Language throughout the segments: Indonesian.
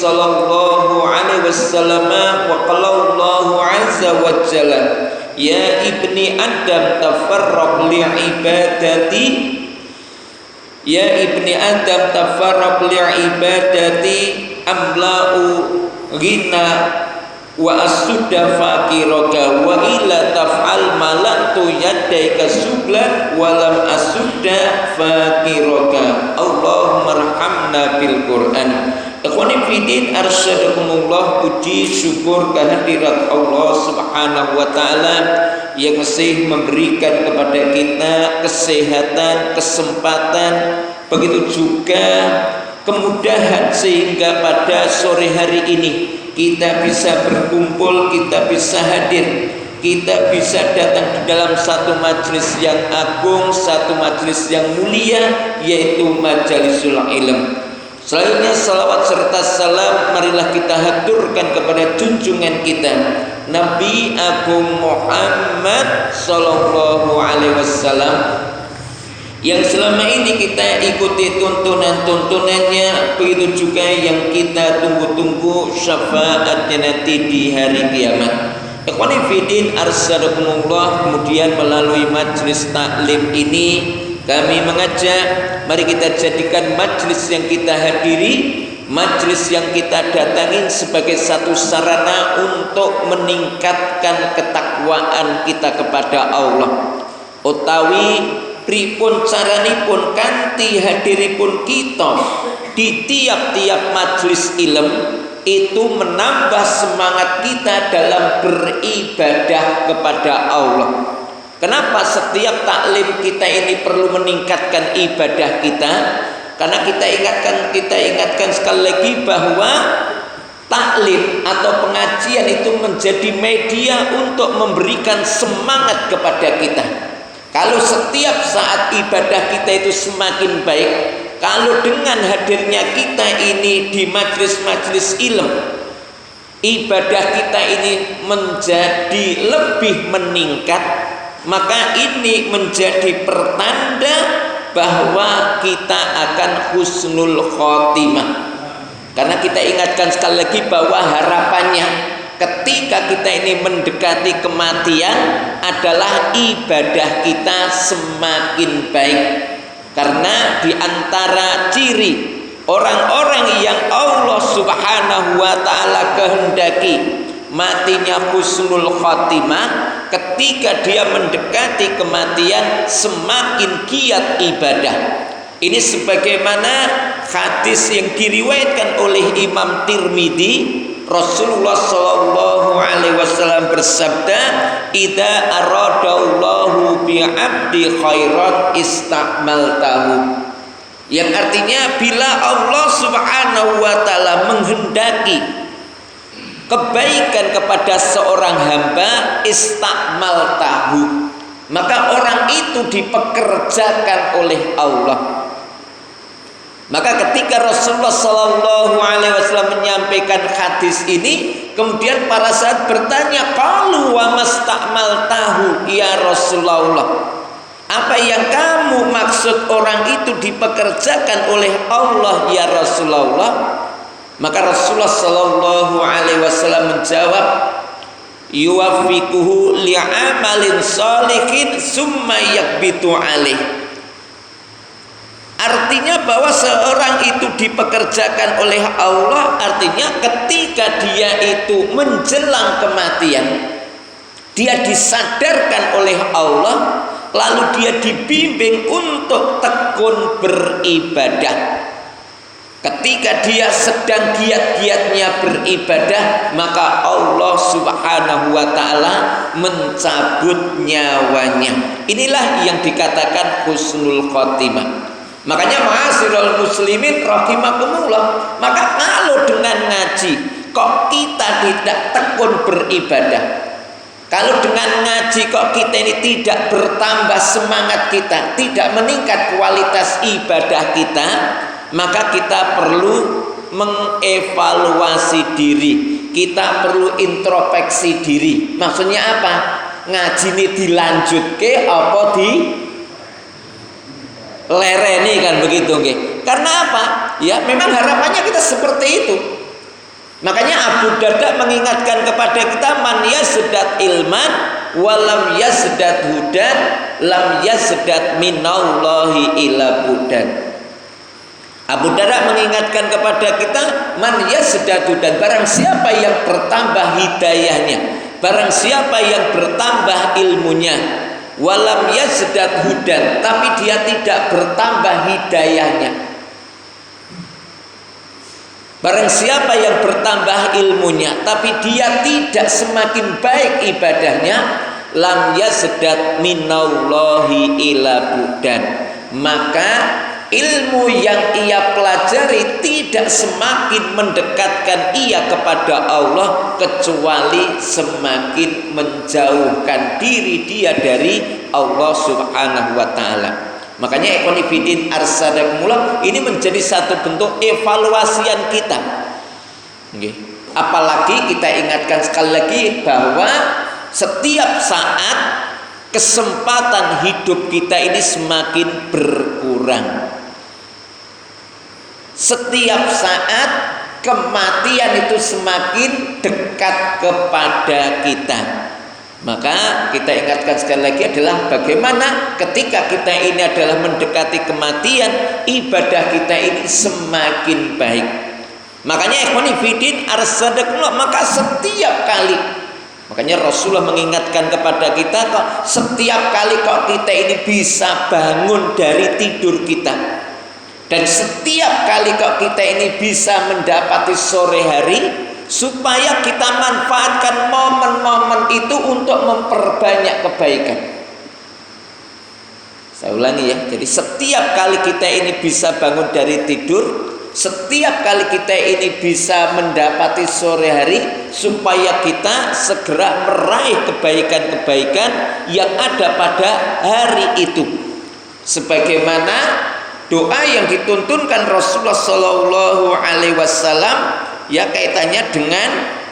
sallallahu alaihi wasallam wa qala Allahu azza wa jalla ya ibni adam tafarraq li ibadati ya ibni adam tafarraq li ibadati amla'u ghina wa asudda fakiraka wa illa taf'al malaktu yadaika subla wa lam asudda fakiraka. Allahumma arhamna bil Qur'an. Ikhwani fiddin arsyadakumullah, puji syukur kehadirat Allah subhanahu wa ta'ala yang masih memberikan kepada kita kesehatan, kesempatan, begitu juga kemudahan sehingga pada sore hari ini kita bisa berkumpul, kita bisa hadir, kita bisa datang di dalam satu majelis yang agung, satu majelis yang mulia, yaitu majalisul ilm. Selanjutnya salawat serta salam marilah kita haturkan kepada junjungan kita Nabi Agung Muhammad sallallahu alaihi wasallam yang selama ini kita ikuti tuntunan-tuntunannya, begitu juga yang kita tunggu-tunggu syafaatnya nanti di hari kiamat. Ikhwani fiddin arsadakumullah, kemudian melalui majlis taklim ini kami mengajak, mari kita jadikan majlis yang kita hadiri, majlis yang kita datangin sebagai satu sarana untuk meningkatkan ketakwaan kita kepada Allah. Utawi pripun caranipun kanthi hadiripun kita di tiap-tiap majelis ilm itu menambah semangat kita dalam beribadah kepada Allah. Kenapa setiap taklim kita ini perlu meningkatkan ibadah kita? Karena kita ingatkan sekali lagi bahwa taklim atau pengajian itu menjadi media untuk memberikan semangat kepada kita. Kalau setiap saat ibadah kita itu semakin baik, kalau dengan hadirnya kita ini di majlis-majlis ilmu, ibadah kita ini menjadi lebih meningkat, maka ini menjadi pertanda bahwa kita akan husnul khotimah. Karena kita ingatkan sekali lagi bahwa harapannya ketika kita ini mendekati kematian adalah ibadah kita semakin baik. Karena di antara ciri orang-orang yang Allah subhanahu wa ta'ala kehendaki matinya husnul khotimah, ketika dia mendekati kematian semakin giat ibadah. Ini sebagaimana hadis yang diriwayatkan oleh Imam Tirmidzi, Rasulullah sallallahu alaihi wasallam bersabda, "Idza aradallahu bi 'abdi khairan istamaltahu." Yang artinya bila Allah subhanahu wa ta'ala menghendaki kebaikan kepada seorang hamba, istamaltahu, maka orang itu dipekerjakan oleh Allah. Maka ketika Rasulullah sallallahu alaihi wasallam menyampaikan hadis ini, kemudian para sahabat bertanya, "Qalu wa mastamaltahu ya Rasulullah?" Apa yang kamu maksud orang itu dipekerjakan oleh Allah ya Rasulullah? Maka Rasulullah sallallahu alaihi wasallam menjawab, "Yuwaffiquhu li'amalin shalihin summa yakbitu alaih." Artinya bahwa seorang itu dipekerjakan oleh Allah, artinya ketika dia itu menjelang kematian, dia disadarkan oleh Allah, lalu dia dibimbing untuk tekun beribadah. Ketika dia sedang giat-giatnya beribadah, maka Allah subhanahu wa ta'ala mencabut nyawanya. Inilah yang dikatakan husnul khotimah. Makanya ma'asyiral muslimin rahimakumullah, maka kalau dengan ngaji kok kita tidak tekun beribadah, kalau dengan ngaji kok kita ini tidak bertambah semangat kita, tidak meningkat kualitas ibadah kita, maka kita perlu mengevaluasi diri, kita perlu introspeksi diri. Maksudnya apa? Ngaji ini dilanjutke apa di lereni kan begitu nggih. Karena apa? Ya memang harapannya kita seperti itu. Makanya Abu Darda mengingatkan kepada kita, man yazdat ilman walam yazdat hudan lam yazdat minallahi ila budan. Abu Darda mengingatkan kepada kita, man yazdat hudan, barang siapa yang bertambah hidayahnya, barang siapa yang bertambah ilmunya, walam yazdat hudan, tapi dia tidak bertambah hidayahnya. Barang siapa yang bertambah ilmunya tapi dia tidak semakin baik ibadahnya, lam yazdat minallahi ila budan, maka ilmu yang ia pelajari tidak semakin mendekatkan ia kepada Allah, kecuali semakin menjauhkan diri dia dari Allah Subhanahu wa ta'ala. Makanya ikhwanifidin arsadakumullah, ini menjadi satu bentuk evaluasian kita. Apalagi kita ingatkan sekali lagi bahwa setiap saat kesempatan hidup kita ini semakin berkurang. Setiap saat kematian itu semakin dekat kepada kita. Maka kita ingatkan sekali lagi adalah bagaimana ketika kita ini adalah mendekati kematian, ibadah kita ini semakin baik. Makanya ikhwani fillah arsadakumullah, maka setiap kali, makanya Rasulullah mengingatkan kepada kita, kok setiap kali kok kita ini bisa bangun dari tidur kita, dan setiap kali kok kita ini bisa mendapati sore hari, supaya kita manfaatkan momen-momen itu untuk memperbanyak kebaikan. Saya ulangi ya, jadi setiap kali kita ini bisa bangun dari tidur, setiap kali kita ini bisa mendapati sore hari, supaya kita segera meraih kebaikan-kebaikan yang ada pada hari itu. Sebagaimana doa yang dituntunkan Rasulullah Shallallahu Alaihi Wasallam, ya kaitannya dengan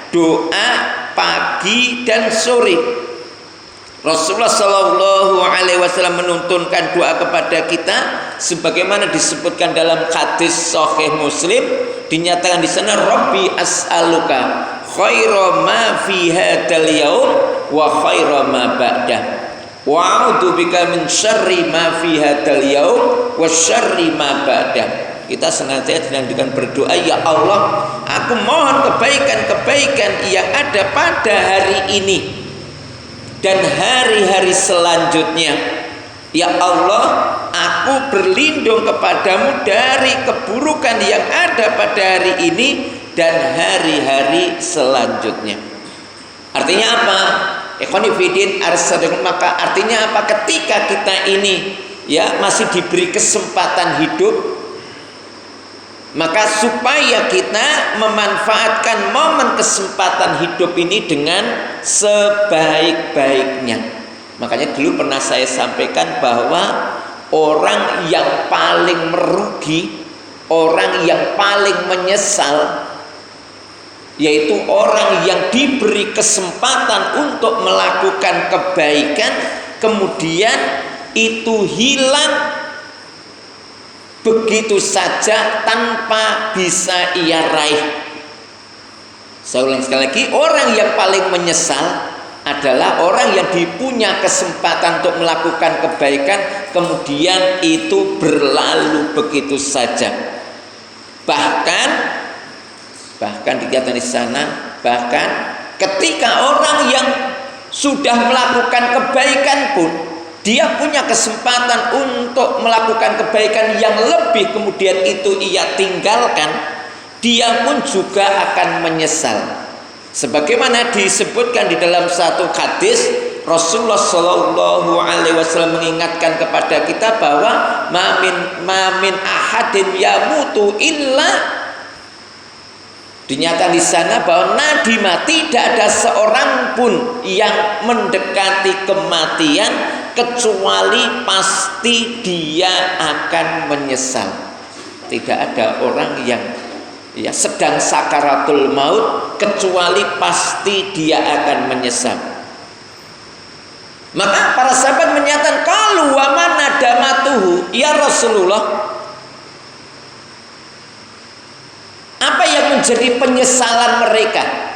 doa pagi dan sore. Rasulullah Shallallahu Alaihi Wasallam menuntunkan doa kepada kita, sebagaimana disebutkan dalam hadis Sahih Muslim, dinyatakan di sana, Rabbi as'aluka khaira ma fi hadzal yaum wa khaira ma ba'dah, wa a'udzu bika min syarri ma fi hadzal yaum wa syarri ma ba'dah. Kita sengaja dengan berdoa, ya Allah, aku mohon kebaikan-kebaikan yang ada pada hari ini dan hari-hari selanjutnya. Ya Allah, aku berlindung kepadamu dari keburukan yang ada pada hari ini dan hari-hari selanjutnya. Artinya apa? Ikhwani fillah arsadakumullah, maka artinya apa? Ketika kita ini ya masih diberi kesempatan hidup, maka supaya kita memanfaatkan momen kesempatan hidup ini dengan sebaik-baiknya. Makanya dulu pernah saya sampaikan bahwa orang yang paling merugi, orang yang paling menyesal, yaitu orang yang diberi kesempatan untuk melakukan kebaikan, kemudian itu hilang begitu saja tanpa bisa ia raih. Saya ulang sekali lagi, orang yang paling menyesal adalah orang yang dipunya kesempatan untuk melakukan kebaikan, kemudian itu berlalu begitu saja. Bahkan dikatakan di sana, bahkan ketika orang yang sudah melakukan kebaikan pun dia punya kesempatan untuk melakukan kebaikan yang lebih, kemudian itu ia tinggalkan, dia pun juga akan menyesal. Sebagaimana disebutkan di dalam satu hadis, Rasulullah Shallallahu Alaihi Wasallam mengingatkan kepada kita bahwa mamin ahadin yamutu illa, dinyatakan di sana bahwa nadima, tidak ada seorang pun yang mendekati kematian kecuali pasti dia akan menyesal. Tidak ada orang yang ya sedang sakaratul maut kecuali pasti dia akan menyesal. Maka para sahabat menyatakan, qalu wa man nadamatuhu, ya Rasulullah, apa yang menjadi penyesalan mereka.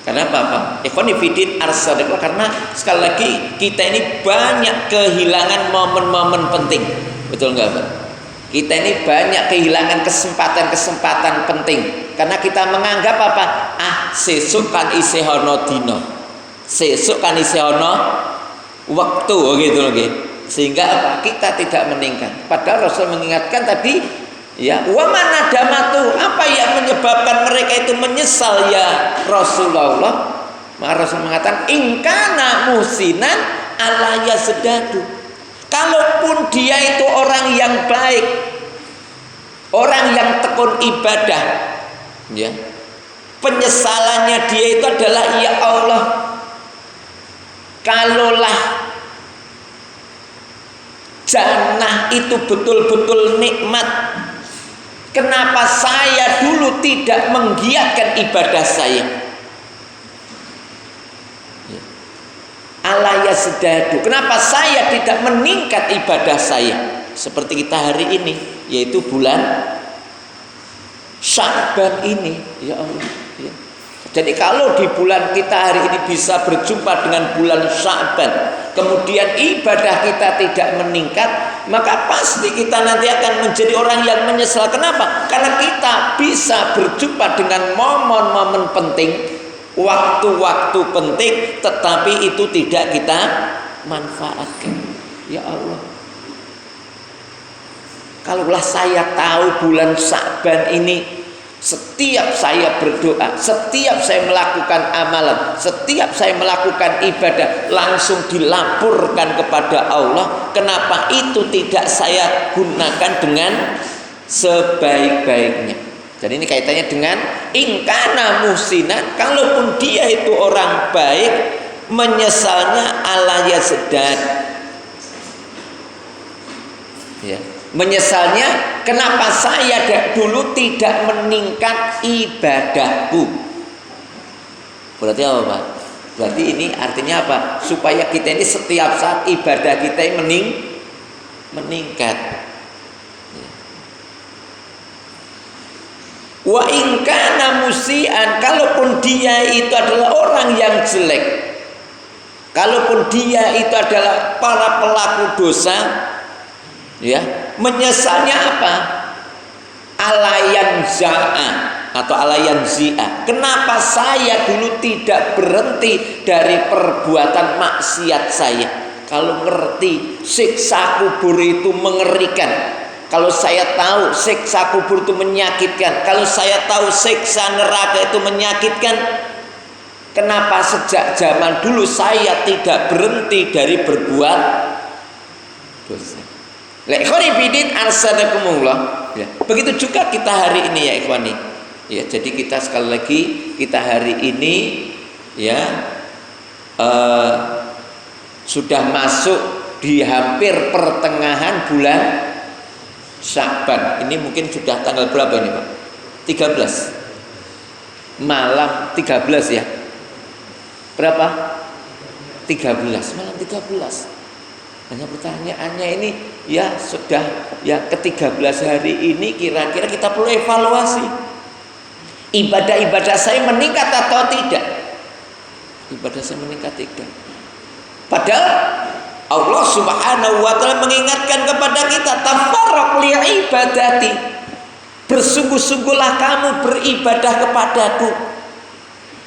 Kenapa Pak? Ikhwani fillah arsadillah, karena sekali lagi kita ini banyak kehilangan momen-momen penting. Betul nggak Pak? Kita ini banyak kehilangan kesempatan-kesempatan penting karena kita menganggap apa? Sesuk kan isih ana dina. Sesuk kan isih ana waktu gitu loh, sehingga apa? Kita tidak meningkat. Padahal Rasul mengingatkan tadi, ya, wa manadamatu, apa yang menyebabkan mereka itu menyesal ya Rasulullah? Maka Rasul mengatakan ingkana musinan ala yazdadu. Kalaupun dia itu orang yang baik, orang yang tekun ibadah, ya, penyesalannya dia itu adalah ya Allah, kalaulah jannah itu betul-betul nikmat, kenapa saya dulu tidak menggiatkan ibadah saya? Ala yazdadu, kenapa saya tidak meningkat ibadah saya? Seperti kita hari ini, yaitu bulan Sya'ban ini, ya Allah, ya. Jadi kalau di bulan kita hari ini bisa berjumpa dengan bulan Sya'ban, kemudian ibadah kita tidak meningkat, maka pasti kita nanti akan menjadi orang yang menyesal. Kenapa? Karena kita bisa berjumpa dengan momen-momen penting, waktu-waktu penting, tetapi itu tidak kita manfaatkan. Ya Allah, kalaulah saya tahu bulan Sya'ban ini, setiap saya berdoa, setiap saya melakukan amalan, setiap saya melakukan ibadah, langsung dilaporkan kepada Allah, kenapa itu tidak saya gunakan dengan sebaik-baiknya? Jadi ini kaitannya dengan ingkana musinan, kalaupun dia itu orang baik, menyesalnya ala yazdad. Ya, menyesalnya kenapa saya dulu tidak meningkat ibadahku. Berarti apa Pak? Berarti ini artinya apa? Supaya kita ini setiap saat ibadah kita ini meningkat. Wa in kana musian, kalaupun dia itu adalah orang yang jelek, kalaupun dia itu adalah para pelaku dosa, ya, menyesalnya apa? Alayan za'a atau alayan zi'a. Kenapa saya dulu tidak berhenti dari perbuatan maksiat saya? Kalau ngerti siksa kubur itu mengerikan, kalau saya tahu siksa kubur itu menyakitkan, kalau saya tahu siksa neraka itu menyakitkan, kenapa sejak zaman dulu saya tidak berhenti dari berbuat dosa? Begitu juga kita hari ini ya ikhwani. Ya, jadi kita sekali lagi, kita hari ini ya sudah masuk di hampir pertengahan bulan Sya'ban. Ini mungkin sudah tanggal berapa ini Pak? 13 malam 13 ya. Berapa? 13 malam 13. Hanya pertanyaannya ini, ya sudah ya ke-13 hari ini, kira-kira kita perlu evaluasi. Ibadah-ibadah saya meningkat atau tidak? Ibadah saya meningkat tidak. Padahal Allah Subhanahu wa ta'ala mengingatkan kepada kita, tafarraq li ibadati, bersungguh-sungguhlah kamu beribadah kepadaku.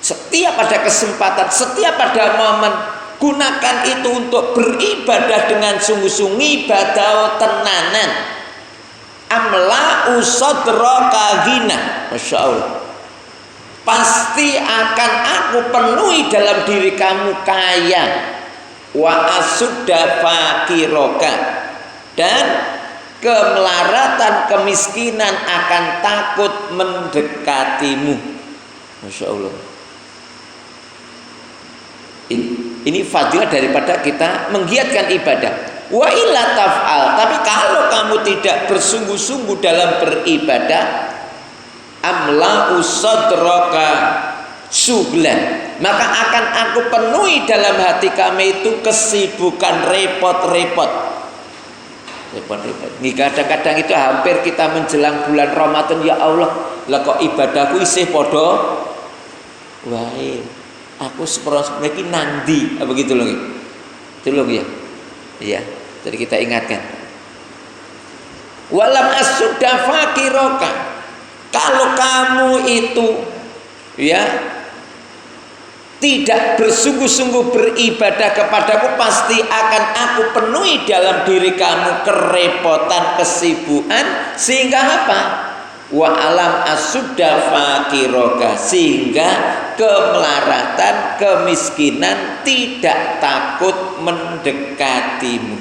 Setiap ada kesempatan, setiap ada momen, gunakan itu untuk beribadah dengan sungguh-sungguh, ibadah tenanan. Amla usadraka ghina, Masya Allah, pasti akan aku penuhi dalam diri kamu kaya. Wa asudda fakiroka, dan kemelaratan, kemiskinan akan takut mendekatimu. Masya Allah, ini fadilah daripada kita menggiatkan ibadah. Wa illa taf'al, tapi kalau kamu tidak bersungguh-sungguh dalam beribadah, amla usadraka syuglan, maka akan aku penuhi dalam hati kami itu kesibukan repot-repot. Ini kadang-kadang itu hampir kita menjelang bulan Ramadan, ya Allah, Lah kok ibadahku isih padha wae. Aku seperti iki nandi, apa gitu loh. Itu loh ya. Iya, jadi kita ingatkan. Walam asudda fakiroka. Kalau kamu itu ya tidak bersungguh-sungguh beribadah kepadaku, pasti akan aku penuhi dalam diri kamu kerepotan, kesibukan, sehingga apa? Wa alam asudda fakiroka, sehingga kemelaratan, kemiskinan tidak takut mendekatimu.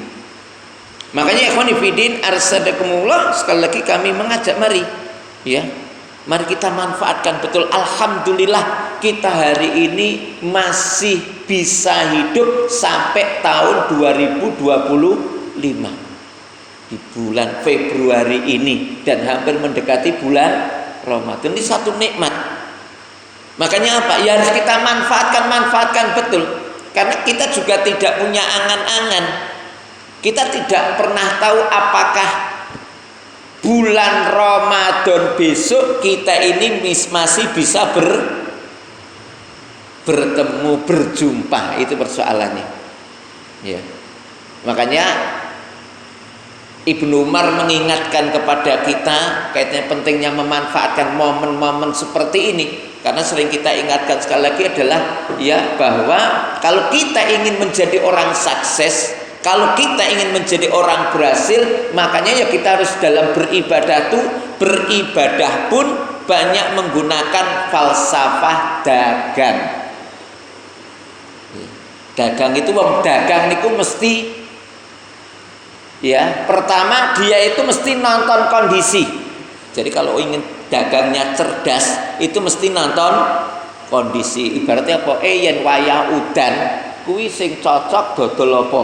Makanya ikhwan fillah arsadakumullah, sekali lagi kami mengajak, mari ya, mari kita manfaatkan betul. Alhamdulillah kita hari ini masih bisa hidup sampai tahun 2025 di bulan Februari ini dan hampir mendekati bulan Ramadan. Ini satu nikmat. Makanya apa? Ya harus kita manfaatkan betul. Karena kita juga tidak punya angan-angan. Kita tidak pernah tahu apakah bulan Ramadan besok kita ini masih bisa bertemu, berjumpa. Itu persoalannya ya. Makanya Ibnu Umar mengingatkan kepada kita kaitannya pentingnya memanfaatkan momen-momen seperti ini. Karena sering kita ingatkan sekali lagi adalah ya, bahwa kalau kita ingin menjadi orang sukses, kalau kita ingin menjadi orang berhasil, makanya ya kita harus dalam beribadah pun banyak menggunakan falsafah dagang. Dagang itu, wong dagang niku mesti ya, pertama dia itu mesti nonton kondisi. Jadi kalau ingin dagangnya cerdas itu mesti nonton kondisi. Ibaratnya apa? Yen wayah udan kuwi sing cocok dodol apa?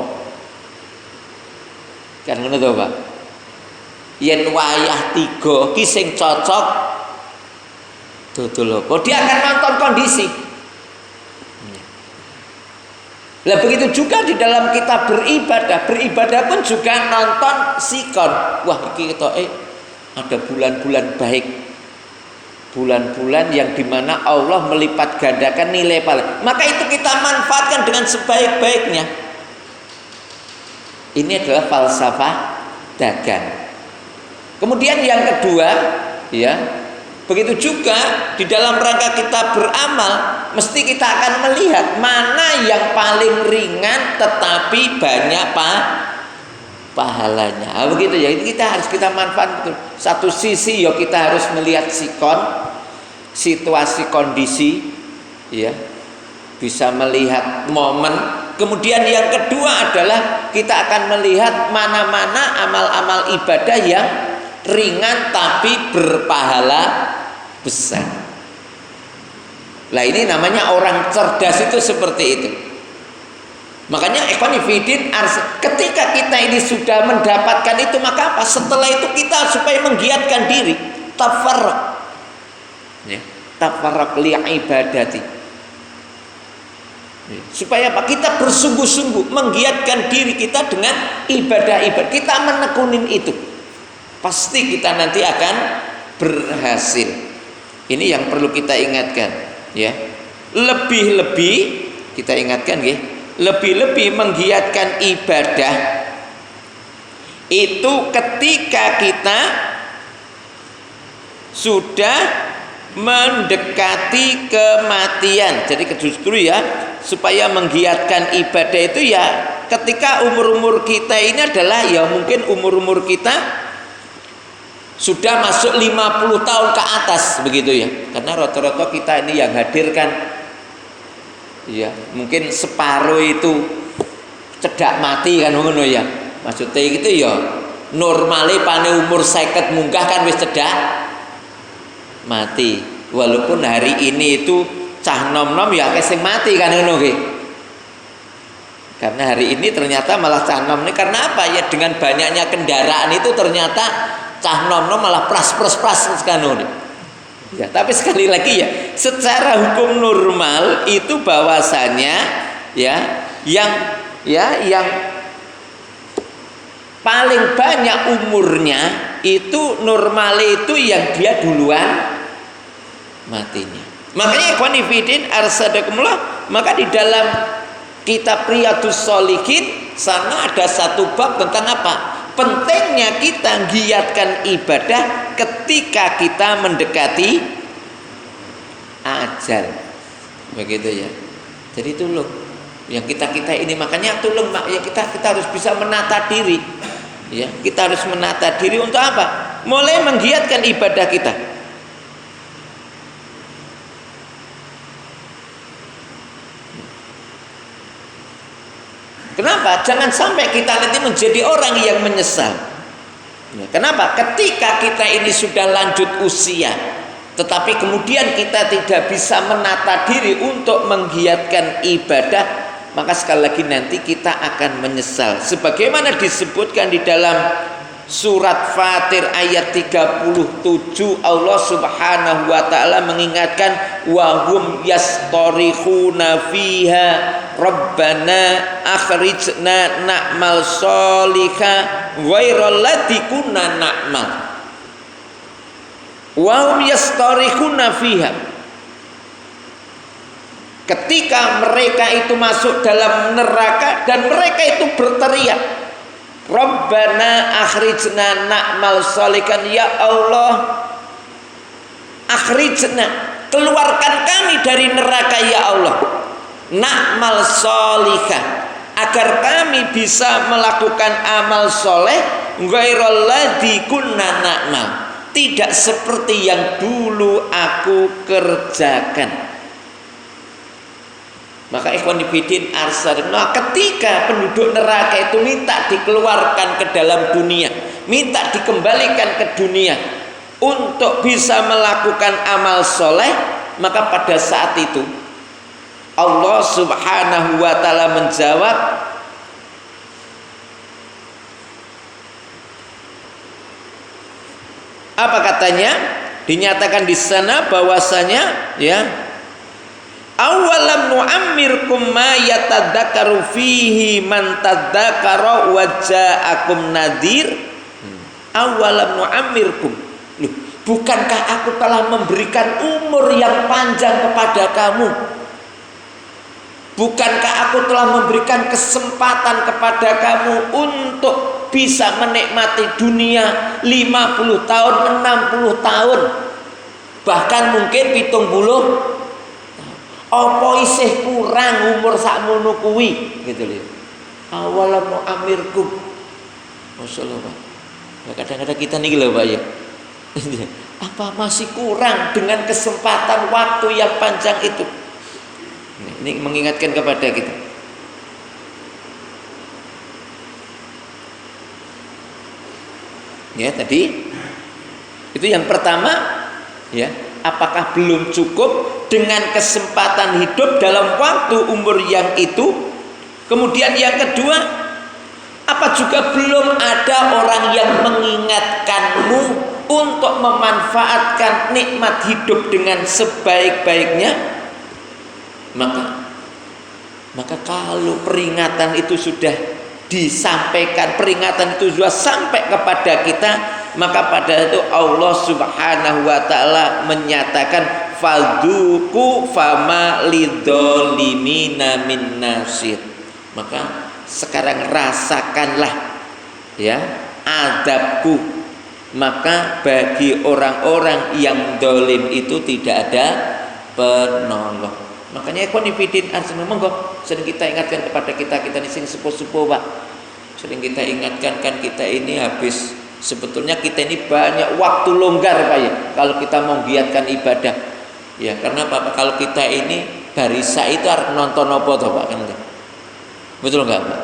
Kan ngono to, Pak. Yen wayah 3 ki sing cocok dodol apa? Dia akan nonton kondisi. Lah begitu juga di dalam kita beribadah pun juga nonton sikon. Wah, iki ketoke ada bulan-bulan baik, bulan-bulan yang dimana Allah melipat gandakan nilai pahala. Maka itu kita manfaatkan dengan sebaik-baiknya. Ini adalah falsafah dagang. Kemudian yang kedua, ya, begitu juga di dalam rangka kita beramal, mesti kita akan melihat mana yang paling ringan tetapi banyak pahalanya. Begitu ya, itu kita harus kita manfaatkan. Satu sisi ya kita harus melihat sikon, situasi kondisi, ya, bisa melihat momen. Kemudian yang kedua adalah kita akan melihat mana-mana amal-amal ibadah yang ringan tapi berpahala besar. Lah ini namanya orang cerdas itu seperti itu. Makanya ikhwan fillah, ketika kita ini sudah mendapatkan itu, maka apa? Setelah itu kita supaya menggiatkan diri, tafarraq, ya, tafarraq li ibadati. Supaya apa? Kita bersungguh-sungguh menggiatkan diri kita dengan ibadah-ibadah. Kita menekunin itu, pasti kita nanti akan berhasil. Ini yang perlu kita ingatkan, ya. Lebih-lebih kita ingatkan, ya. Lebih-lebih menggiatkan ibadah itu ketika kita sudah mendekati kematian. Jadi justru ya, supaya menggiatkan ibadah itu ya ketika umur-umur kita ini adalah ya mungkin umur-umur kita sudah masuk 50 tahun ke atas begitu ya. Karena rata-rata kita ini yang hadir kan ya mungkin separuh itu cedak mati kan ngono ya. Maksudnya gitu ya normale pane umur 50 munggah kan wis cedak mati. Walaupun hari ini itu cah nom-nom ya akeh sing mati kan ngono nggih. Karena hari ini ternyata malah cah nom ini karena apa ya, dengan banyaknya kendaraan itu ternyata cah nom-nom malah pras kan ngono. Ya, tapi sekali lagi ya, secara hukum normal itu bahwasanya ya yang paling banyak umurnya itu normal itu yang dia duluan matinya. Makanya ikhwan fillah arsadakumullah, maka di dalam kitab Riyadhus Shalihin sana ada satu bab tentang apa? Pentingnya kita giatkan ibadah ketika kita mendekati ajal. Begitu ya. Jadi tolong yang kita ini, makanya tolong ya kita harus bisa menata diri. Ya, kita harus menata diri untuk apa? Mulai menggiatkan ibadah kita. Kenapa? Jangan sampai kita nanti menjadi orang yang menyesal. Ya, kenapa? Ketika kita ini sudah lanjut usia, tetapi kemudian kita tidak bisa menata diri untuk menggiatkan ibadah, maka sekali lagi nanti kita akan menyesal. Sebagaimana disebutkan di dalam surat Fatir ayat 37, Allah Subhanahu wa taala mengingatkan wa hum yastarihuna fiha rabbana akhrijna na'mal sholiha ghairal lati kunna na'mal. Wa hum yastarihuna fiha, ketika mereka itu masuk dalam neraka dan mereka itu berteriak, Rabbana akhrijna na'mal sholihan, ya Allah akhrijna, keluarkan kami dari neraka ya Allah, na'mal sholihan, agar kami bisa melakukan amal soleh, ghairal ladzi kunna na'mal, tidak seperti yang dulu aku kerjakan. Maka ikhwan fillah arsadullah, ketika penduduk neraka itu minta dikeluarkan ke dalam dunia, minta dikembalikan ke dunia untuk bisa melakukan amal soleh, maka pada saat itu Allah Subhanahu wa taala menjawab, apa katanya? Dinyatakan di sana bahwasanya ya, awalam nu'ammirkum ma yatadzakaru fihi man tadzakara wa ja'akum nadhir. Awalam nu'ammirkum, loh, bukankah aku telah memberikan umur yang panjang kepada kamu? Bukankah aku telah memberikan kesempatan kepada kamu untuk bisa menikmati dunia 50 tahun, 60 tahun, bahkan mungkin 70. Apa isih kurang umur sakmono kuwi gitu lho. Awalam amirkum. Masyaallah Pak. Ya, kadang-kadang kita nih lho Pak ya. Apa masih kurang dengan kesempatan waktu yang panjang itu? Ini mengingatkan kepada kita. Ya, tadi itu yang pertama ya, apakah belum cukup dengan kesempatan hidup dalam waktu umur yang itu? Kemudian yang kedua, apa juga belum ada orang yang mengingatkanmu untuk memanfaatkan nikmat hidup dengan sebaik-baiknya? Maka kalau peringatan itu sudah disampaikan, peringatan itu sudah sampai kepada kita, maka pada itu Allah Subhanahu wa taala menyatakan fadzuku fama lidzalimina min nasir. Maka sekarang rasakanlah ya adabku, maka bagi orang-orang yang dolim itu tidak ada penolong. Makanya ikhwan fillah artinya monggo sering kita ingatkan kepada kita di sini sepuh-sepuh Pak. Sering kita ingatkan kan kita ini habis, sebetulnya kita ini banyak waktu longgar Pak ya kalau kita mau giatkan ibadah. Ya karena Pak, kalau kita ini barisa itu harus nonton apa toh Pak kan? Betul enggak Pak?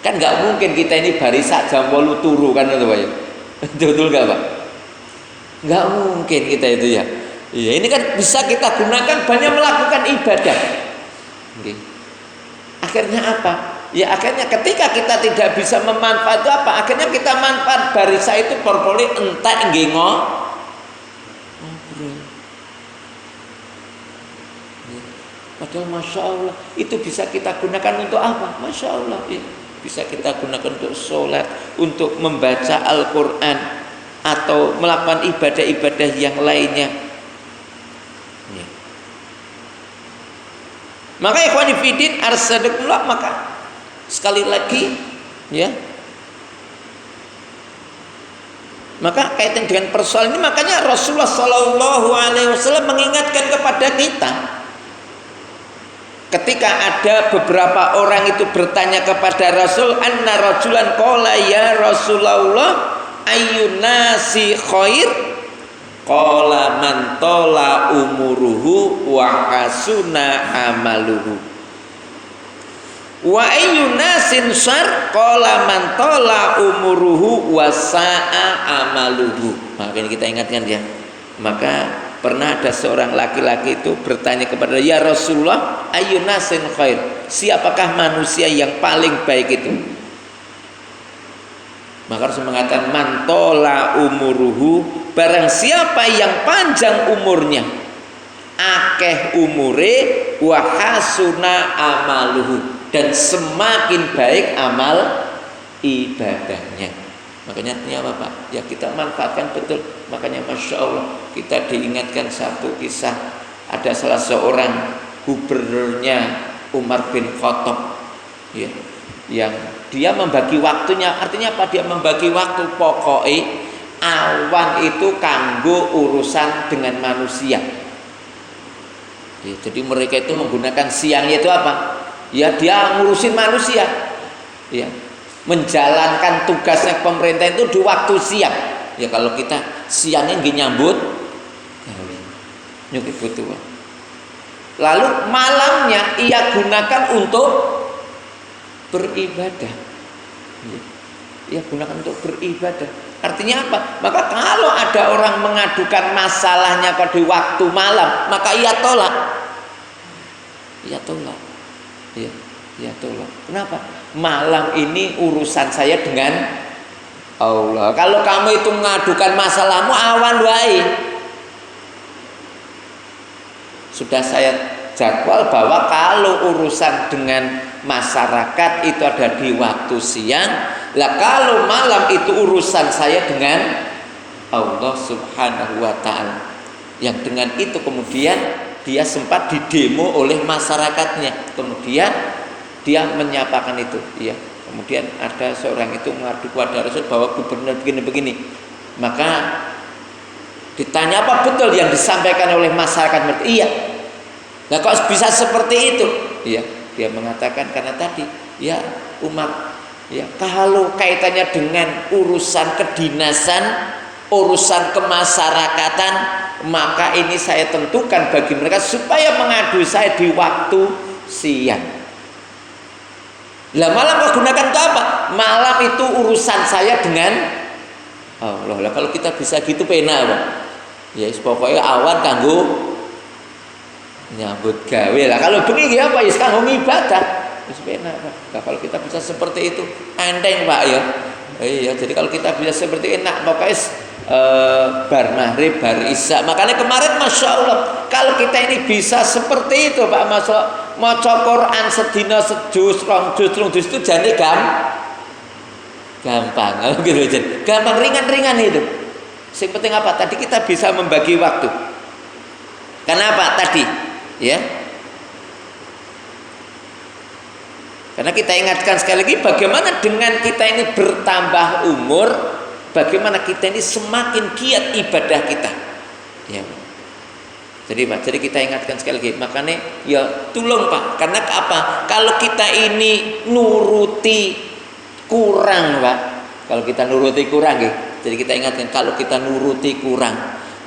Kan enggak mungkin kita ini barisa jam 8 turu kan itu Pak ya. Betul enggak Pak? Enggak mungkin kita itu ya. Iya, ini kan bisa kita gunakan banyak melakukan ibadah. Oke. Akhirnya apa? Ya akhirnya ketika kita tidak bisa memanfaatkan apa? Akhirnya kita manfaat barisa itu porpoli entak nggih Padahal Masya Allah itu bisa kita gunakan untuk apa? Masya Allah ya. Bisa kita gunakan untuk sholat, untuk membaca Al-Quran, atau melakukan ibadah-ibadah yang lainnya. Maka ikhwan fillah arsyadakumullah, maka sekali lagi ya, maka kaitan dengan persoalan ini, makanya Rasulullah Shallallahu Alaihi Wasallam mengingatkan kepada kita ketika ada beberapa orang itu bertanya kepada Rasul, anna rajulan qala ya Rasulullah ayyun nasi khair, qala man tola umuruhu wa hasuna amaluhu, wa ayyun nasin syar, qala man tola umuruhu wa sa'a amaluhu. Maka ini kita ingatkan ya. Maka pernah ada seorang laki-laki itu bertanya kepada ya Rasulullah ayyun nasin khair, siapakah manusia yang paling baik itu? Maka Rasul mengatakan man tola umuruhu, barang siapa yang panjang umurnya, akeh umure, wa hasuna amaluhu, dan semakin baik amal ibadahnya. Makanya ini apa Pak? Ya kita manfaatkan betul. Makanya Masya Allah kita diingatkan satu kisah. Ada salah seorang gubernurnya Umar bin Khattab ya, yang dia membagi waktunya. Artinya apa? Dia membagi waktu, pokoknya awan itu kanggo urusan dengan manusia ya, jadi mereka itu menggunakan siangnya itu apa? Ya dia ngurusin manusia ya, menjalankan tugasnya pemerintah itu di waktu siang. Ya kalau kita siangnya nggih nyambut nyuki butuh. Lalu malamnya ia gunakan untuk beribadah. Ia gunakan untuk beribadah. Artinya apa? Maka kalau ada orang mengadukan masalahnya pada waktu malam, maka ia tolak. Ia tolak. Ya tolak. Kenapa? Malam ini urusan saya dengan Allah. Kalau kamu itu mengadukan masalahmu awan wae. Sudah saya jadwal bahwa kalau urusan dengan masyarakat itu ada di waktu siang. Lah kalau malam itu urusan saya dengan Allah Subhanahu wa taala. Yang dengan itu kemudian dia sempat didemo oleh masyarakatnya. Kemudian dia menyapakan itu ya. Kemudian ada seorang itu mengadu kepada Rasul bahwa gubernur begini-begini. Maka ditanya apa betul yang disampaikan oleh masyarakat? Iya. Nah kok bisa seperti itu? Iya. Dia mengatakan karena tadi ya umat ya kalau kaitannya dengan urusan kedinasan, urusan kemasyarakatan, maka ini saya tentukan bagi mereka supaya mengadu saya di waktu siang. Lah malam kau gunakan itu apa? Malam itu urusan saya dengan Allah. Lah kalau kita bisa gitu pena Pak. Ya pokoknya awan kanggo nyambut gawe. Lah kalau begini apa ya kanggo ibadah. Wis pena Pak. Nah, kalau kita bisa seperti itu enteng Pak ya. Iya, jadi kalau kita bisa seperti enak pokoknya bar maghrib, bar isya. Makanya kemarin Masya Allah kalau kita ini bisa seperti itu Pak, Masya Allah, maca Quran sedina sejus, rong jus itu jadi gampang gitu aja. Gampang, ringan-ringan itu. Yang penting apa? Tadi kita bisa membagi waktu. Kenapa tadi? Ya. Karena kita ingatkan sekali lagi bagaimana dengan kita ini bertambah umur, bagaimana kita ini semakin giat ibadah kita. Ya. Jadi kita ingatkan sekali lagi, makanya ya tolong Pak, karena apa? Kalau kita ini nuruti kurang Pak, kalau kita nuruti kurang ya, jadi kita ingatkan kalau kita nuruti kurang,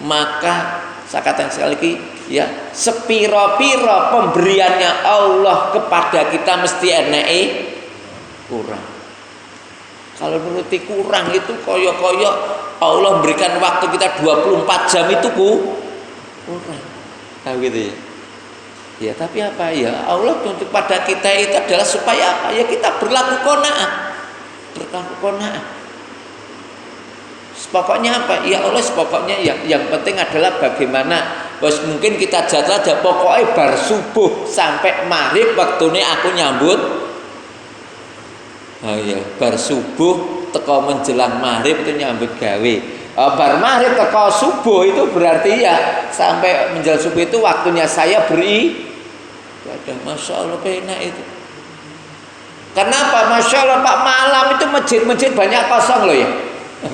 maka saya katakan sekali lagi ya sepiro-piro pemberiannya Allah kepada kita mesti enake kurang. Kalau nuruti kurang itu koyo-koyo Allah berikan waktu kita 24 jam itu kurang. Nah gitu ya. Ya tapi apa ya Allah untuk pada kita itu adalah supaya apa ya kita berlaku qanaah. Berlaku qanaah. Pokoknya apa? Ya Allah pokoknya yang penting adalah bagaimana mungkin kita jatuh aja pokoknya bar subuh sampai maghrib waktunya aku nyambut. Oh ya, bar subuh teko menjelang maghrib itu nyambut gawe. Bar maghrib teko subuh itu berarti ya sampai menjelang subuh itu waktunya saya Wadah, Masya Allah enak itu. Kenapa? Masya Allah Pak, malam itu masjid-masjid banyak kosong loh ya.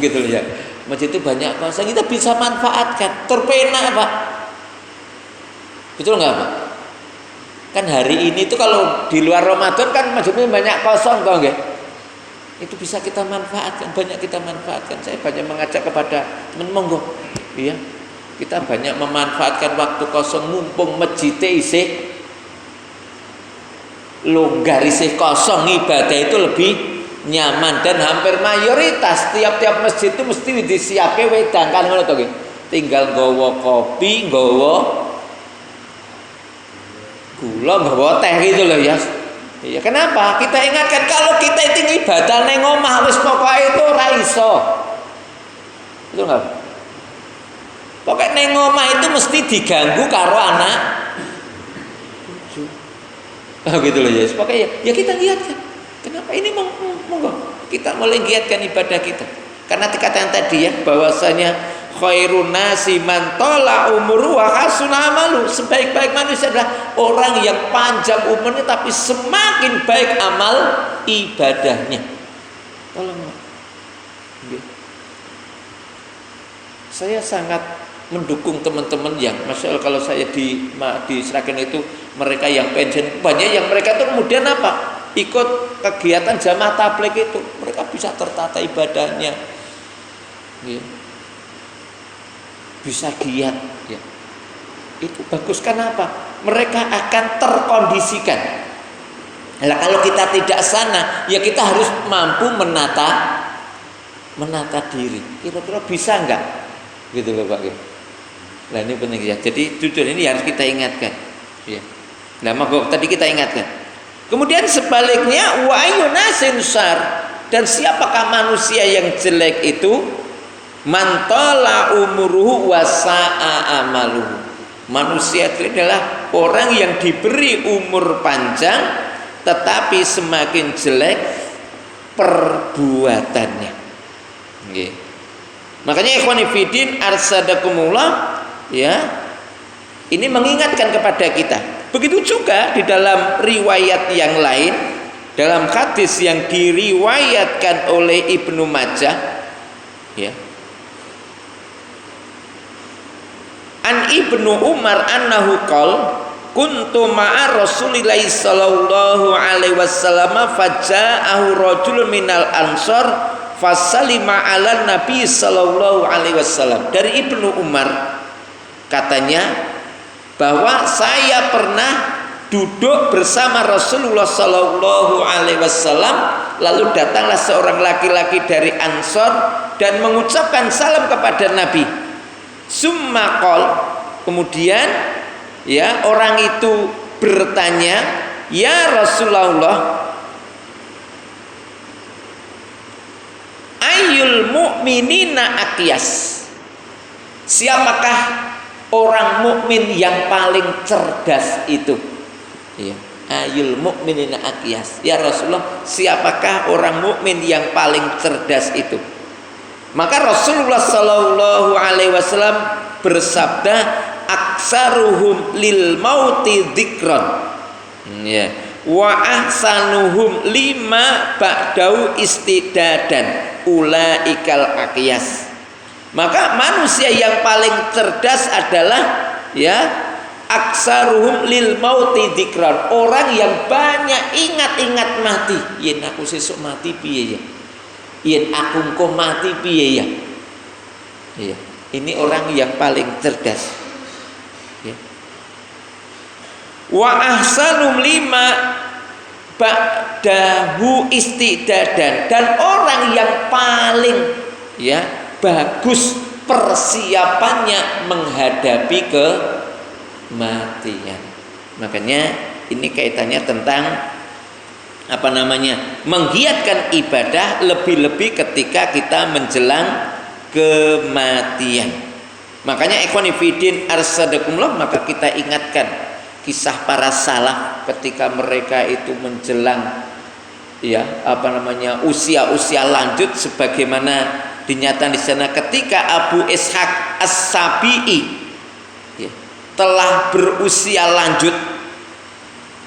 Gitu loh ya. Masjid itu banyak kosong, kita bisa manfaatkan. Terpenak Pak. Betul nggak Pak? Kan hari ini tuh kalau di luar Ramadan kan masjidnya banyak kosong, tau nggak? Itu bisa kita manfaatkan, banyak kita manfaatkan. Saya banyak mengajak kepada teman, monggo, iya, kita banyak memanfaatkan waktu kosong, mumpung masjid isih longgar, isih kosong, ibadah itu lebih nyaman. Dan hampir mayoritas tiap-tiap masjid itu mesti disiapke wedang kan ngono to nggih. Tinggal nggawa kopi, nggawa gula, nggawa teh gitu loh ya. Iya, kenapa? Kita ingatkan kalau kita itu ibadah neng omah wis pokoke itu ora iso. Betul enggak? Pokoknya neng omah itu mesti diganggu karo anak. Oh gitu loh ya. Pokoknya ya kita giatkan. Kenapa? Ini monggo kita mulai giatkan ibadah kita. Karena dikatakan tadi ya bahwasanya khairun nasi man tala umuru wa hasuna amalu. Sebaik-baik manusia adalah orang yang panjang umurnya tapi semakin baik amal ibadahnya. Tolong. Saya sangat mendukung teman-teman yang Masya Allah, kalau saya di Sragen itu mereka yang pensiun banyak, yang mereka itu kemudian apa? Ikut kegiatan jamaah tabligh itu, mereka bisa tertata ibadahnya. Ya. Bisa giat ya. Itu bagus, kenapa? Mereka akan terkondisikan. Nah, kalau kita tidak sana, ya kita harus mampu menata diri. Kira-kira bisa enggak? Gitu loh Pak. Nah ini penting ya. Jadi jujur ini harus kita ingatkan. Ya. Nah maka tadi kita ingatkan. Kemudian sebaliknya wa ayyunasin syar, dan siapakah manusia yang jelek itu? Mantala umuruhu wasa'a amaluhu. Manusia itu adalah orang yang diberi umur panjang tetapi semakin jelek perbuatannya. Okay. Makanya ikhwani fillah arsadakumullah ya, ini mengingatkan kepada kita. Begitu juga di dalam riwayat yang lain, dalam hadis yang diriwayatkan oleh Ibnu Majah ya, an Ibnu Umar annahu qol kuntu ma'a Rasulillah sallallahu alaihi wasallam faja'ahu rajulun minal ansor fasalima 'ala Nabi sallallahu alaihi wasallam. Dari Ibnu Umar katanya bahwa saya pernah duduk bersama Rasulullah sallallahu alaihi wasallam, lalu datanglah seorang laki-laki dari Ansor dan mengucapkan salam kepada Nabi. Summa qol, kemudian ya orang itu bertanya, ya Rasulullah, ayyul mu'minina aqyas, siapakah orang mukmin yang paling cerdas itu? Ya, ayyul mu'minina aqyas, ya Rasulullah, siapakah orang mukmin yang paling cerdas itu? Maka Rasulullah sallallahu alaihi wasallam bersabda, aksaruhum lil mauti dzikran ya wa ahsanuhum lima ba'dau istidadan ulaikal aqyas. Maka manusia yang paling cerdas adalah ya aksaruhum lil mauti dzikran, orang yang banyak ingat-ingat mati. Yen aku sesuk mati piye ya, yen aku engko mati piye ya. Iya, ini orang yang paling cerdas ya. Wa ahsanum lima ba'dahu istidadan, dan orang yang paling ya bagus persiapannya menghadapi kematian. Makanya ini kaitannya tentang apa namanya, menggiatkan ibadah, lebih-lebih ketika kita menjelang kematian. Makanya ikhwani fiddin arsadakumullah, maka kita ingatkan kisah para salaf ketika mereka itu menjelang ya apa namanya usia-usia lanjut, sebagaimana dinyatakan di sana ketika Abu Ishaq As-Sabi'i ya, telah berusia lanjut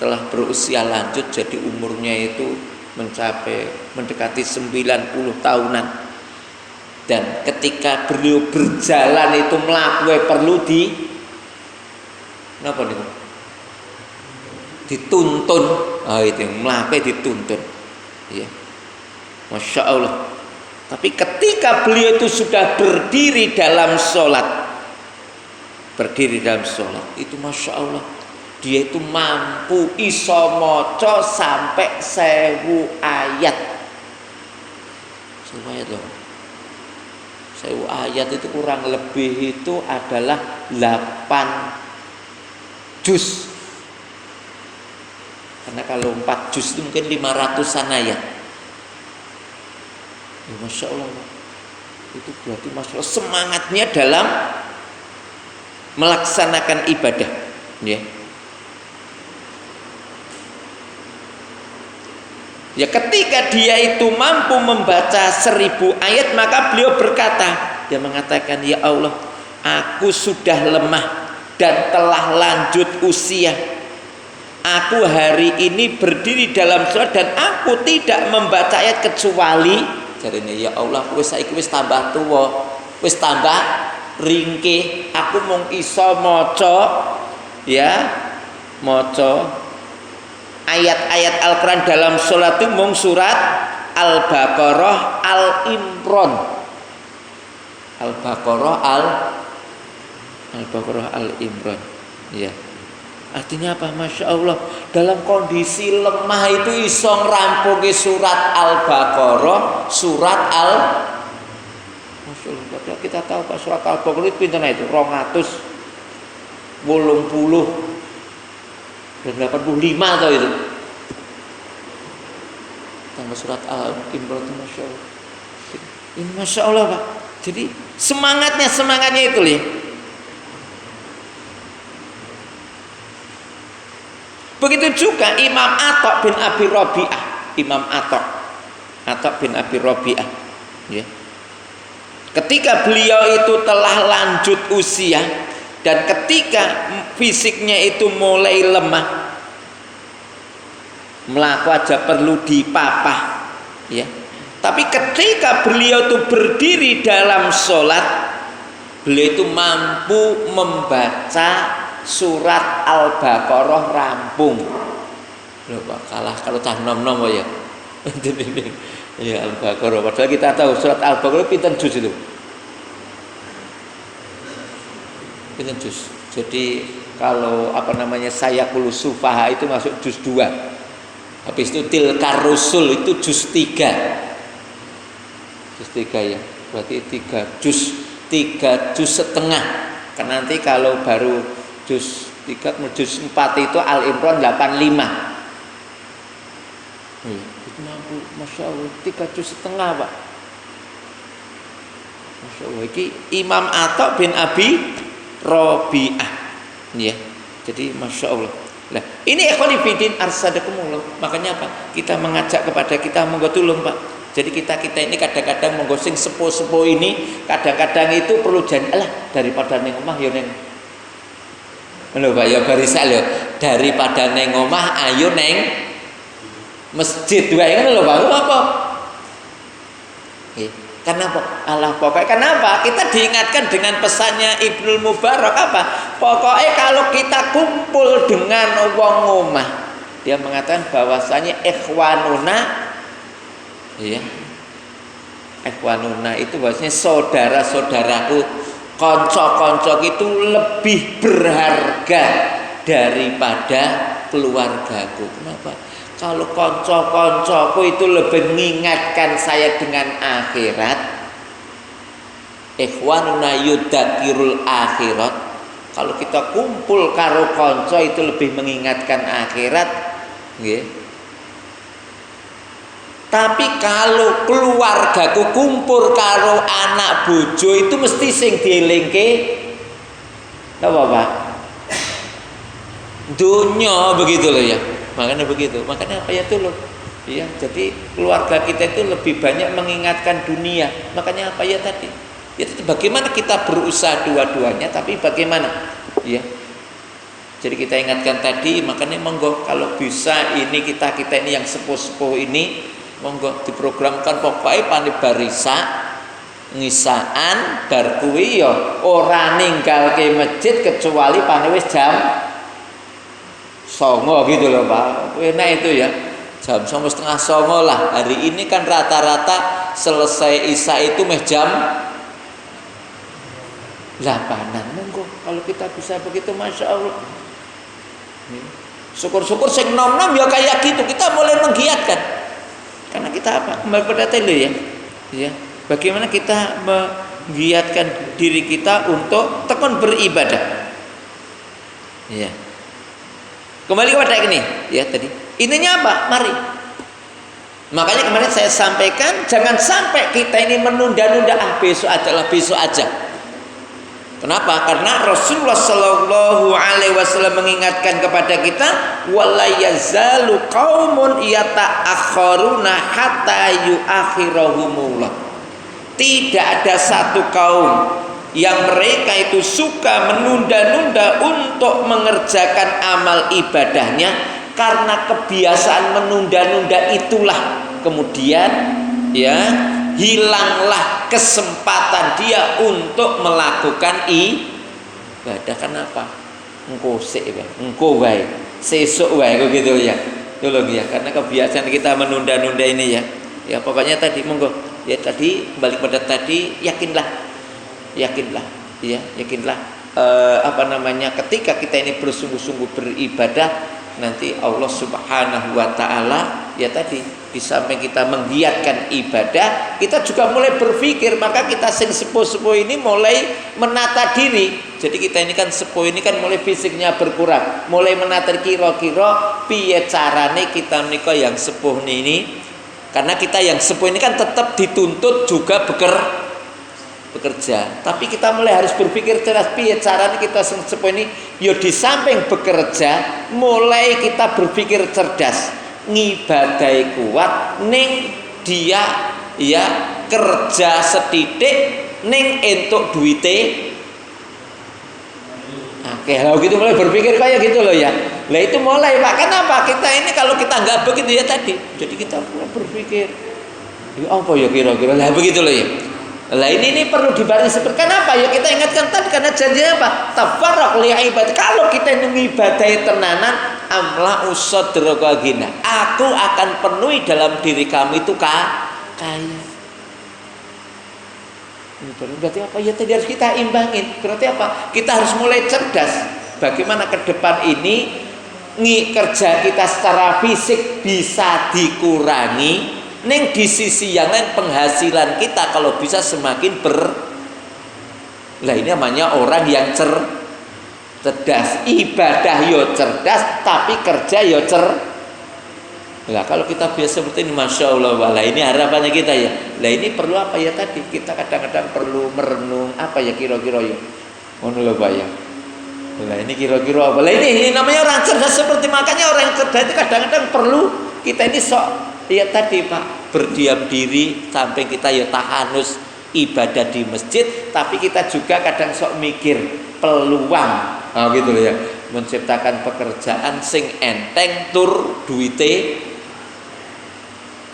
setelah berusia lanjut, jadi umurnya itu mendekati 90 tahunan. Dan ketika beliau berjalan itu melakukan perlu napa niku? Dituntun. Itu melakukan dituntun. Ya. Masya Allah. Tapi ketika beliau itu sudah berdiri dalam sholat, itu Masya Allah, dia itu mampu iso moco sampai 1000 ayat. 1000 ayat loh. 1000 ayat itu kurang lebih itu adalah 8 juz. Karena kalau 4 juz itu mungkin 500-an ayat. Ya, Masya Allah, itu berarti Masya Allah semangatnya dalam melaksanakan ibadah, ya. Ya, ketika dia itu mampu membaca 1000 ayat, maka beliau berkata, dia mengatakan, ya Allah, aku sudah lemah dan telah lanjut usia. Aku hari ini berdiri dalam sholat dan aku tidak membaca ayat kecuali, jarine, ya Allah, wis saiki wis tambah tua, wis tambah ringkih, aku mung iso maca, ya, maca ayat-ayat Al-Quran dalam sholat itu mung surat Al-Baqarah, Al-Imran, Al-Baqarah, Al-Baqarah, Al-Imran, ya. Artinya apa? Masya Allah, dalam kondisi lemah itu iso ngrampungi surat Al-Baqarah, surat Masya Allah. Padahal kita tahu Pak, surat Al-Baqarah itu pinten itu 280 dan 85 atau itu. Tambah surat Al-Imran itu Masya Allah. Ini Masya Allah Pak. Jadi semangatnya itu ya. Begitu juga Imam Atta bin Abi Rabi'ah, Imam Atta bin Abi Rabi'ah, ya. Ketika beliau itu telah lanjut usia dan ketika fisiknya itu mulai lemah, melaku aja perlu dipapah, ya. Tapi ketika beliau itu berdiri dalam sholat, beliau itu mampu membaca surat Al-Baqarah rampung. Loh Pak, kalah kalau cah nom-nom ya. Ya Al-Baqarah. Padahal kita tahu surat Al-Baqarah pinten juz itu? Pinten juz. Jadi kalau saya kulu sufaha itu masuk juz 2. Habis itu tilkar rusul itu juz 3. Juz 3 ya. Berarti 3 juz setengah. Karena nanti kalau baru juz 3 juz 4 itu Al-Imran 85. Itu mampu, Masya Allah, 3 juz setengah Pak. Masya Allah, ini Imam Atta bin Abi Rabi'ah, ya. Jadi Masya Allah. Nah, ini ikhwan fillah arsadakumullah. Makanya apa? Kita mengajak kepada kita monggo tulung Pak. Jadi kita ini kadang-kadang monggo sing sepuh-sepuh ini kadang-kadang itu perlu janji lah daripada ning omah ya ning. Lho Pak, ya barisa lho, daripada neng omah ayo neng masjid wae ngono lho Pak. Apa? Kenapa? Allah pokoknya kenapa? Kita diingatkan dengan pesannya Ibnul Mubarak apa? Pokoknya kalau kita kumpul dengan wong omah, dia mengatakan bahwasanya ikhwanuna, ya. Ikhwanuna itu bahwasanya saudara-saudaraku, konco-konco itu lebih berharga daripada keluargaku. Kenapa? Kalau konco-koncoku itu lebih mengingatkan saya dengan akhirat, ikhwanuna yudakirul akhirat. Kalau kita kumpul karo konco itu lebih mengingatkan akhirat, nggih. Tapi kalau keluargaku kumpul karo anak bojo itu mesti sing dielingke apa Pak? Dunya, begitu loh ya. Makanya begitu. Makanya apa ya tuh loh. Ya, jadi keluarga kita itu lebih banyak mengingatkan dunia. Makanya apa ya tadi? Ya bagaimana kita berusaha dua-duanya, tapi bagaimana? Ya. Jadi kita ingatkan tadi, makanya monggo kalau bisa ini kita ini yang sepuh-sepuh ini monggo diprogramkan pokoknya pani barisa ngisaan bar kuwi ya ora ninggalke masjid kecuali pani wis jam 09.00 gitu loh Pak. Enak itu ya. Jam 09.30 lah. Hari ini kan rata-rata selesai Isya itu meh jam 8-an. Monggo kalau kita bisa begitu Masya Allah. Syukur-syukur sing nom-nom ya kayak gitu, kita mulai menggiatkan. Karena kita apa? Kembali pada telu ya. Ya. Bagaimana kita menggiatkan diri kita untuk tekun beribadah. Ya. Kembali kepada ini ya tadi. Ininya apa? Mari. Makanya kemarin saya sampaikan jangan sampai kita ini menunda-nunda besok aja lah, besok aja. Kenapa? Karena Rasulullah Shallallahu Alaihi Wasallam mengingatkan kepada kita, wala yazalu qaumun yata'akhiruna hatta yuakhirahumullah. Tidak ada satu kaum yang mereka itu suka menunda-nunda untuk mengerjakan amal ibadahnya, karena kebiasaan menunda-nunda itulah kemudian ya hilanglah kesempatan dia untuk melakukan ibadah. Kenapa? Engko sik wae, engko wae, sesuk wae kok gitu ya. Tolong ya, karena kebiasaan kita menunda-nunda ini ya. Ya pokoknya tadi monggo. Ya tadi balik pada tadi yakinlah ya, yakinlah ketika kita ini bersungguh-sungguh beribadah, nanti Allah Subhanahu wa taala ya tadi di samping kita menggiatkan ibadah, kita juga mulai berpikir, maka kita sing sepuh-sepuh ini mulai menata diri. Jadi kita ini kan sepuh ini kan mulai fisiknya berkurang, mulai menata kira-kira piye carane kita menika yang sepuh ini. Karena kita yang sepuh ini kan tetap dituntut juga bekerja. Tapi kita mulai harus berpikir cerdas piye carane kita sing sepuh ini ya di samping bekerja, mulai kita berpikir cerdas. Ngibadai kuat ning dia ya kerja setitik ning entuk duite oke lah gitu, mulai berpikir kayak gitu loh ya. Lah itu mulai Pak, kenapa kita ini kalau kita nggak begitu ya tadi, jadi kita mulai berpikir ya apa ya kira-kira lah begitu loh ya. Lah ini perlu dibarengi seperti kenapa ya kita ingatkan tadi, karena janjinya apa? Tafarraq li ibadah. Kalau kita ngibadahi tenanan, amla usadrika ghina, aku akan penuhi dalam diri kamu itu kaya. Berarti apa ya tadi harus kita imbangin. Berarti apa? Kita harus mulai cerdas. Bagaimana ke depan ini kerja kita secara fisik bisa dikurangi. Neng di sisi yang lain penghasilan kita kalau bisa semakin lah ini namanya orang yang cerdas. Ibadah yo cerdas, tapi kerja yo lah kalau kita biasa seperti ini, Masya Allah, walah ini harapannya kita ya. Lah ini perlu apa ya tadi? Kita kadang-kadang perlu merenung apa ya kira-kira ya. Ngono lho Pak ya. Lah ini kira-kira apa? Lah ini namanya orang cerdas, seperti makanya orang cerdas itu kadang-kadang perlu kita ini sok ya tadi Pak, berdiam diri sampai kita ya tahanus ibadah di masjid, tapi kita juga kadang sok mikir peluang gitu loh ya, menciptakan pekerjaan sing enteng tur duite.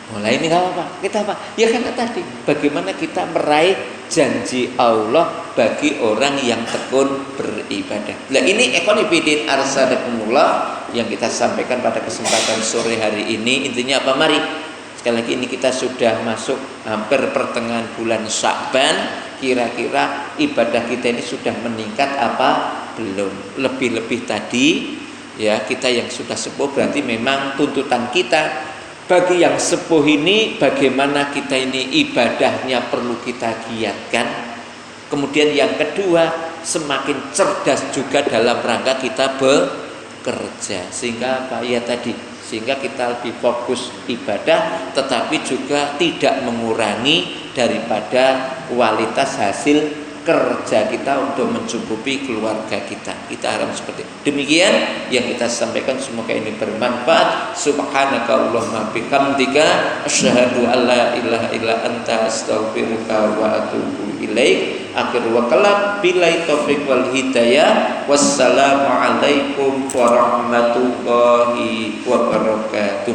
Mulai ini nggak apa-apa, kita apa? Ya karena tadi bagaimana kita meraih janji Allah bagi orang yang tekun beribadah. Nah ini ekonifidin arsadakumullah yang kita sampaikan pada kesempatan sore hari ini. Intinya apa? Mari sekali lagi ini kita sudah masuk hampir pertengahan bulan Sya'ban. Kira-kira ibadah kita ini sudah meningkat apa belum? Lebih-lebih tadi ya, kita yang sudah sepuh berarti memang tuntutan kita bagi yang sepuh ini bagaimana kita ini ibadahnya perlu kita giatkan. Kemudian yang kedua, semakin cerdas juga dalam rangka kita bekerja, sehingga apa ya tadi, sehingga kita lebih fokus ibadah tetapi juga tidak mengurangi daripada kualitas hasil kerja kita untuk mencukupi keluarga kita. Kita harap seperti itu. Demikian yang kita sampaikan, semoga ini bermanfaat. Subhanaka Allahumma bihamdika asyhadu an la ilaha illa anta astaghfiruka wa atubu ilaik. Akhir wa kalam billahi taufiq wal hidayah. Wassalamu alaikum warahmatullahi wabarakatuh.